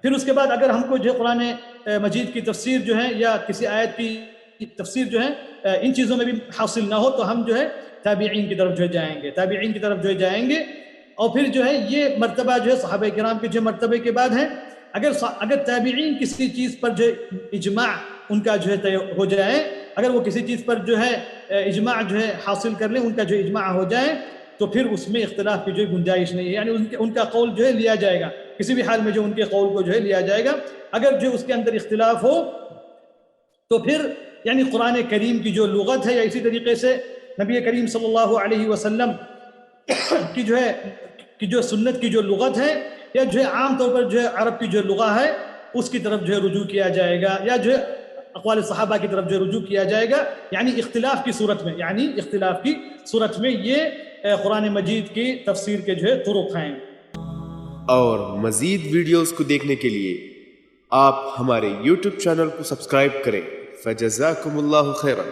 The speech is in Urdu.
پھر اس کے بعد اگر ہم کو جو ہے قرآن مجید کی تفسیر جو ہے یا کسی آیت کی تفسیر جو ہے ان چیزوں میں بھی حاصل نہ ہو تو ہم جو ہے تابعین کی طرف جو ہے جائیں گے، تابعین کی طرف جو ہے جائیں گے. اور پھر جو ہے یہ مرتبہ جو ہے صحابہ کرام کے جو مرتبے کے بعد ہے. اگر تابعین کسی چیز پر جو ہے اجماع ان کا جو ہے طے ہو جائے، اگر وہ کسی چیز پر جو ہے اجماع جو ہے حاصل کر لیں، ان کا جو اجماع ہو جائے، تو پھر اس میں اختلاف کی جو ہے گنجائش نہیں ہے، یعنی ان کا قول جو ہے لیا جائے گا، کسی بھی حال میں جو ان کے قول کو جو ہے لیا جائے گا. اگر جو اس کے اندر اختلاف ہو تو پھر یعنی قرآن کریم کی جو لغت ہے یا اسی طریقے سے نبی کریم صلی اللہ علیہ وسلم کی جو ہے کہ جو سنت کی جو لغت ہے یا جو ہے عام طور پر جو ہے عرب کی جو لغہ ہے اس کی طرف جو ہے رجوع کیا جائے گا، یا جو ہے اقوال صحابہ کی طرف جو رجوع کیا جائے گا. یعنی اختلاف کی صورت میں یہ قرآن مجید کی تفسیر کے جو ہے طرق ہیں. اور مزید ویڈیوز کو دیکھنے کے لیے آپ ہمارے YouTube چینل کو سبسکرائب کریں. فجزاکم اللہ خیرا.